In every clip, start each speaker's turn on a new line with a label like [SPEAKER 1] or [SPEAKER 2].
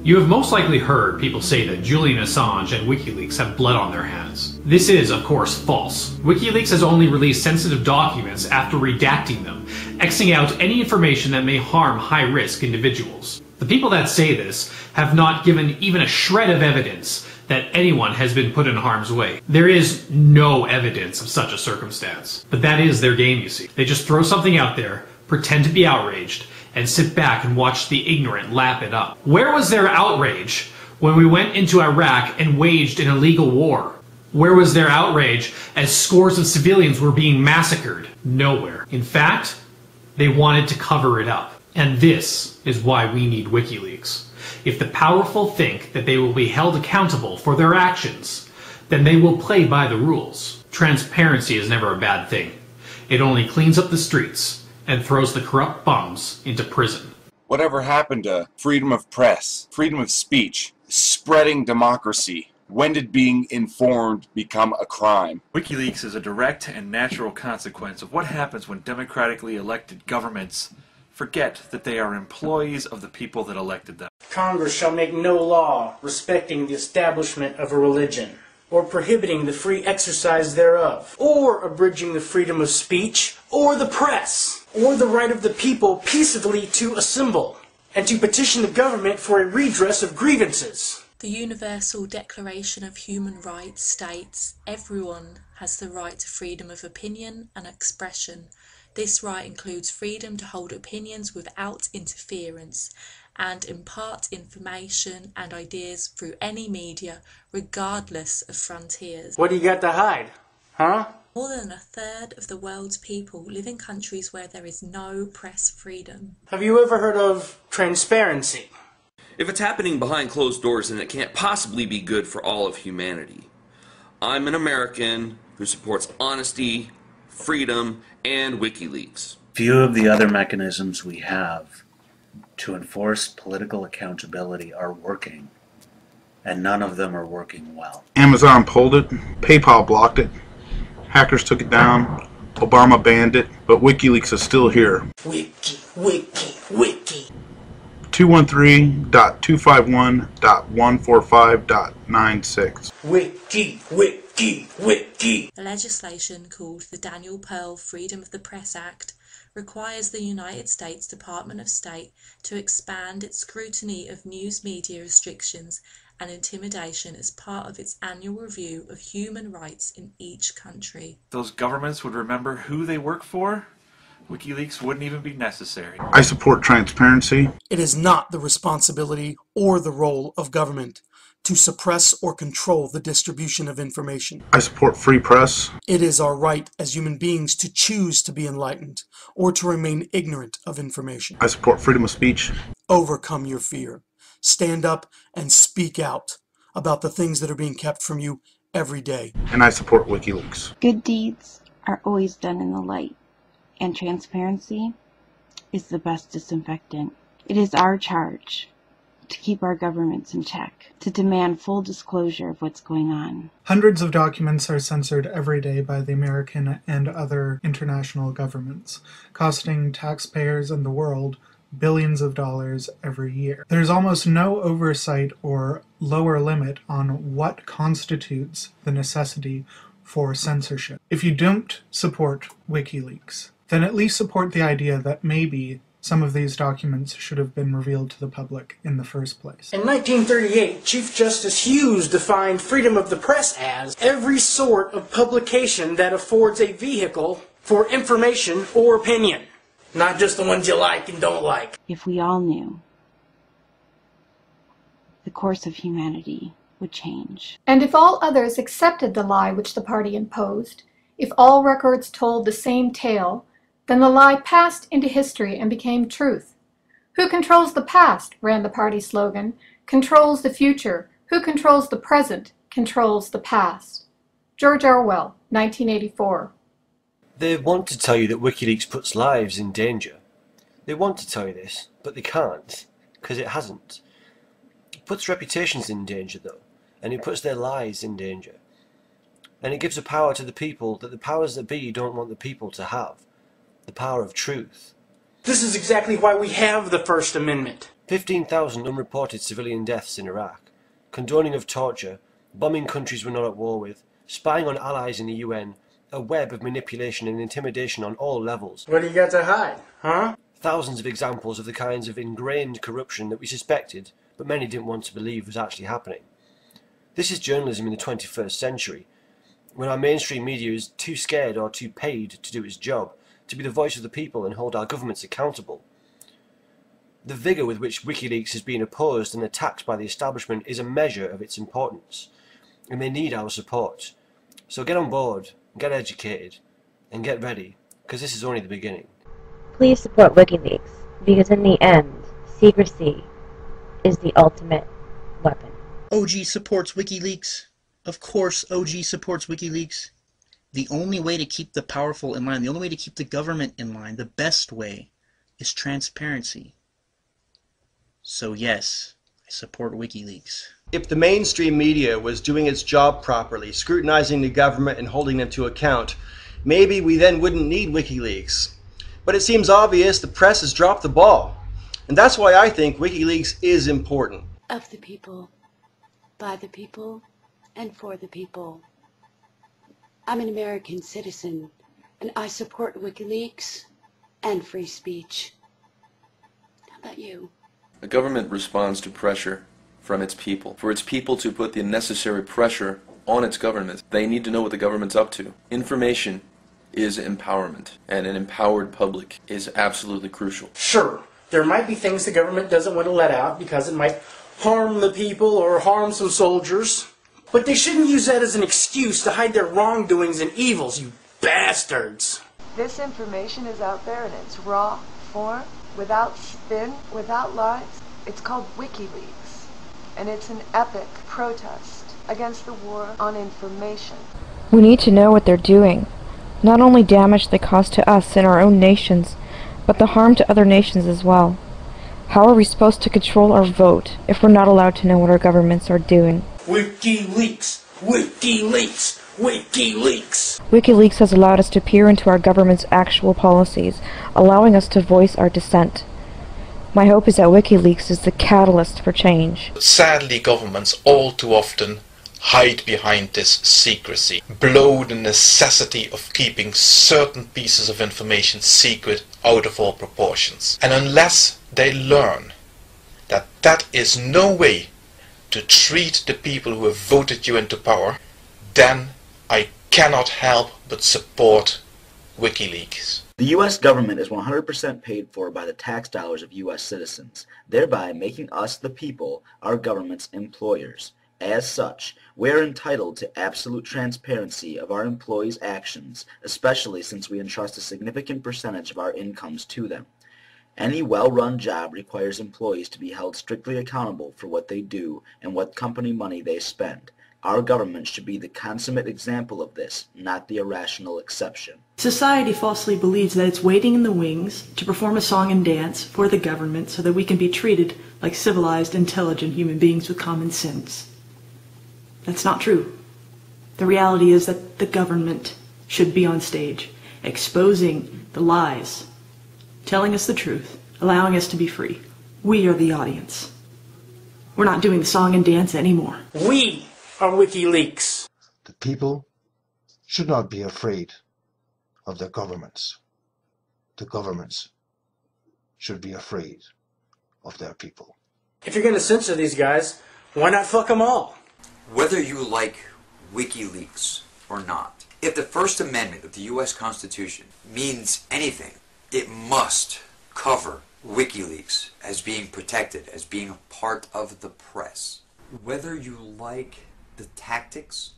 [SPEAKER 1] You have most likely heard people say that Julian Assange and Wikileaks have blood on their hands. This is, of course, false. Wikileaks has only released sensitive documents after redacting them, Xing out any information that may harm high-risk individuals. The people that say this have not given even a shred of evidence that anyone has been put in harm's way. There is no evidence of such a circumstance. But that is their game, you see. They just throw something out there, pretend to be outraged, and sit back and watch the ignorant lap it up. Where was their outrage when we went into Iraq and waged an illegal war? Where was their outrage as scores of civilians were being massacred? Nowhere. In fact, they wanted to cover it up. And this is why we need WikiLeaks. If the powerful think that they will be held accountable for their actions, then they will play by the rules. Transparency is never a bad thing. It only cleans up the streets and throws the corrupt bums into prison.
[SPEAKER 2] Whatever happened to freedom of press, freedom of speech, spreading democracy? When did being informed become a crime?
[SPEAKER 3] WikiLeaks is a direct and natural consequence of what happens when democratically elected governments forget that they are employees of the people that elected them.
[SPEAKER 4] Congress shall make no law respecting the establishment of a religion, or prohibiting the free exercise thereof, or abridging the freedom of speech, or the press, or the right of the people peaceably to assemble, and to petition the government for a redress of grievances.
[SPEAKER 5] The Universal Declaration of Human Rights states everyone has the right to freedom of opinion and expression. This right includes freedom to hold opinions without interference and impart information and ideas through any media, regardless of frontiers.
[SPEAKER 4] What do you got to hide, huh?
[SPEAKER 5] More than a third of the world's people live in countries where there is no press freedom.
[SPEAKER 4] Have you ever heard of transparency?
[SPEAKER 6] If it's happening behind closed doors, then it can't possibly be good for all of humanity. I'm an American who supports honesty, freedom, and WikiLeaks.
[SPEAKER 7] Few of the other mechanisms we have to enforce political accountability are working, and none of them are working well.
[SPEAKER 8] Amazon pulled it, PayPal blocked it, hackers took it down, Obama banned it, but WikiLeaks is still here.
[SPEAKER 4] Wiki.
[SPEAKER 8] 213.251.145.96.
[SPEAKER 4] Wiki.
[SPEAKER 5] The legislation called the Daniel Pearl Freedom of the Press Act requires the United States Department of State to expand its scrutiny of news media restrictions and intimidation as part of its annual review of human rights in each country.
[SPEAKER 3] Those governments would remember who they work for. WikiLeaks wouldn't even be necessary.
[SPEAKER 8] I support transparency.
[SPEAKER 9] It is not the responsibility or the role of government to suppress or control the distribution of information.
[SPEAKER 8] I support free press.
[SPEAKER 9] It is our right as human beings to choose to be enlightened or to remain ignorant of information.
[SPEAKER 8] I support freedom of speech.
[SPEAKER 9] Overcome your fear. Stand up and speak out about the things that are being kept from you every day.
[SPEAKER 8] And I support WikiLeaks.
[SPEAKER 10] Good deeds are always done in the light, and transparency is the best disinfectant. It is our charge to keep our governments in check, to demand full disclosure of what's going on.
[SPEAKER 11] Hundreds of documents are censored every day by the American and other international governments, costing taxpayers and the world billions of dollars every year. There's almost no oversight or lower limit on what constitutes the necessity for censorship. If you don't support WikiLeaks, then at least support the idea that maybe some of these documents should have been revealed to the public in the first place.
[SPEAKER 4] In 1938, Chief Justice Hughes defined freedom of the press as every sort of publication that affords a vehicle for information or opinion. Not just the ones you like and don't like.
[SPEAKER 10] If we all knew, the course of humanity would change.
[SPEAKER 12] And if all others accepted the lie which the party imposed, if all records told the same tale, then the lie passed into history and became truth. Who controls the past, ran the party slogan, controls the future. Who controls the present, controls the past. George Orwell, 1984.
[SPEAKER 13] They want to tell you that WikiLeaks puts lives in danger. They want to tell you this, but they can't, because it hasn't. It puts reputations in danger, though, and it puts their lives in danger. And it gives a power to the people that the powers that be don't want the people to have. The power of truth.
[SPEAKER 4] This is exactly why we have the First Amendment.
[SPEAKER 13] 15,000 unreported civilian deaths in Iraq, condoning of torture, bombing countries we're not at war with, spying on allies in the UN, a web of manipulation and intimidation on all levels.
[SPEAKER 4] What do you got to hide, huh?
[SPEAKER 13] Thousands of examples of the kinds of ingrained corruption that we suspected, but many didn't want to believe was actually happening. This is journalism in the 21st century, when our mainstream media is too scared or too paid to do its job, to be the voice of the people and hold our governments accountable. The vigour with which Wikileaks has been opposed and attacked by the establishment is a measure of its importance, and they need our support. So get on board, get educated, and get ready, because this is only the beginning.
[SPEAKER 14] Please support Wikileaks, because in the end, secrecy is the ultimate weapon.
[SPEAKER 15] OG supports WikiLeaks. Of course OG supports WikiLeaks. The only way to keep the powerful in line, the only way to keep the government in line, the best way, is transparency. So yes, I support WikiLeaks.
[SPEAKER 16] If the mainstream media was doing its job properly, scrutinizing the government and holding them to account, maybe we then wouldn't need WikiLeaks. But it seems obvious the press has dropped the ball. And that's why I think WikiLeaks is important.
[SPEAKER 17] Of the people, by the people, and for the people. I'm an American citizen, and I support WikiLeaks and free speech. How about you?
[SPEAKER 18] The government responds to pressure from its people. For its people to put the necessary pressure on its government, they need to know what the government's up to. Information is empowerment, and an empowered public is absolutely crucial.
[SPEAKER 4] Sure, there might be things the government doesn't want to let out because it might harm the people or harm some soldiers. But they shouldn't use that as an excuse to hide their wrongdoings and evils, you bastards.
[SPEAKER 19] This information is out there in its raw form, without spin, without lies. It's called WikiLeaks, and it's an epic protest against the war on information.
[SPEAKER 20] We need to know what they're doing. Not only damage they cause to us in our own nations, but the harm to other nations as well. How are we supposed to control our vote if we're not allowed to know what our governments are doing?
[SPEAKER 4] WikiLeaks! WikiLeaks! WikiLeaks!
[SPEAKER 20] WikiLeaks has allowed us to peer into our government's actual policies, allowing us to voice our dissent. My hope is that WikiLeaks is the catalyst for change.
[SPEAKER 21] Sadly, governments all too often hide behind this secrecy, blow the necessity of keeping certain pieces of information secret out of all proportions. And unless they learn that that is no way to treat the people who have voted you into power, then I cannot help but support WikiLeaks.
[SPEAKER 22] The U.S. government is 100% paid for by the tax dollars of U.S. citizens, thereby making us, the people, our government's employers. As such, we are entitled to absolute transparency of our employees' actions, especially since we entrust a significant percentage of our incomes to them. Any well-run job requires employees to be held strictly accountable for what they do and what company money they spend. Our government should be the consummate example of this, not the irrational exception.
[SPEAKER 23] Society falsely believes that it's waiting in the wings to perform a song and dance for the government so that we can be treated like civilized, intelligent human beings with common sense. That's not true. The reality is that the government should be on stage, exposing the lies, telling us the truth, allowing us to be free. We are the audience. We're not doing the song and dance anymore.
[SPEAKER 4] We are WikiLeaks.
[SPEAKER 24] The people should not be afraid of their governments. The governments should be afraid of their people.
[SPEAKER 4] If you're going to censor these guys, why not fuck them all?
[SPEAKER 25] Whether you like WikiLeaks or not, if the First Amendment of the U.S. Constitution means anything, it must cover WikiLeaks as being protected, as being a part of the press. Whether you like the tactics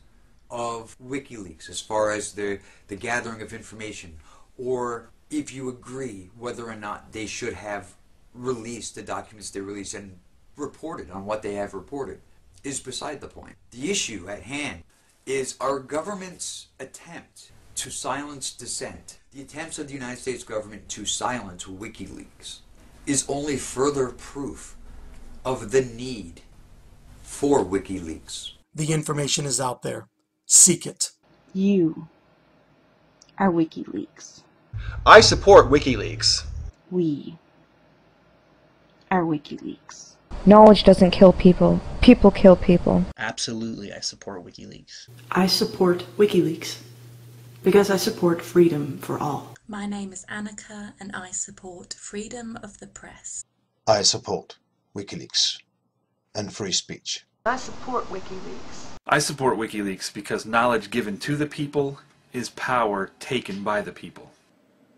[SPEAKER 25] of WikiLeaks as far as the gathering of information, or if you agree whether or not they should have released the documents they released and reported on what they have reported, is beside the point. The issue at hand is our government's attempt to silence dissent. The attempts of the United States government to silence WikiLeaks is only further proof of the need for WikiLeaks.
[SPEAKER 9] The information is out there. Seek it.
[SPEAKER 10] You are WikiLeaks.
[SPEAKER 16] I support WikiLeaks.
[SPEAKER 10] We are WikiLeaks.
[SPEAKER 20] Knowledge doesn't kill people. People kill people.
[SPEAKER 15] Absolutely, I support WikiLeaks.
[SPEAKER 23] I support WikiLeaks because I support freedom for all.
[SPEAKER 1] My name is Annika and I support freedom of the press.
[SPEAKER 24] I support WikiLeaks and free speech.
[SPEAKER 19] I support WikiLeaks.
[SPEAKER 3] I support WikiLeaks because knowledge given to the people is power taken by the people.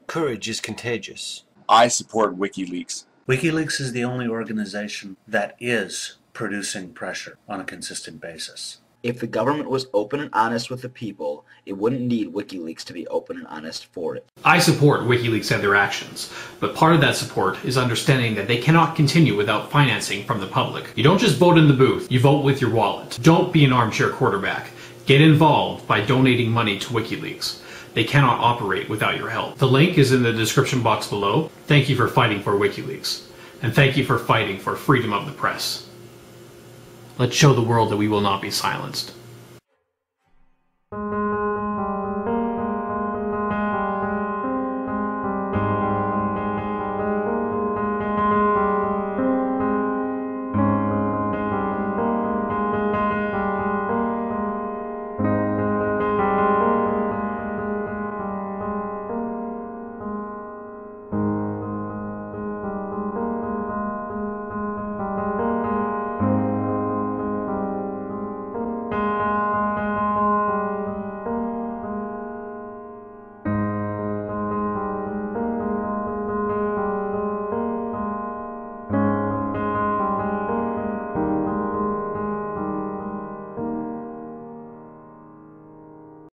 [SPEAKER 13] Courage is contagious.
[SPEAKER 2] I support WikiLeaks.
[SPEAKER 5] WikiLeaks is the only organization that is producing pressure on a consistent basis.
[SPEAKER 22] If the government was open and honest with the people, it wouldn't need WikiLeaks to be open and honest for it.
[SPEAKER 6] I support WikiLeaks and their actions, but part of that support is understanding that they cannot continue without financing from the public. You don't just vote in the booth, you vote with your wallet. Don't be an armchair quarterback. Get involved by donating money to WikiLeaks. They cannot operate without your help. The link is in the description box below. Thank you for fighting for WikiLeaks, and thank you for fighting for freedom of the press. Let's show the world that we will not be silenced.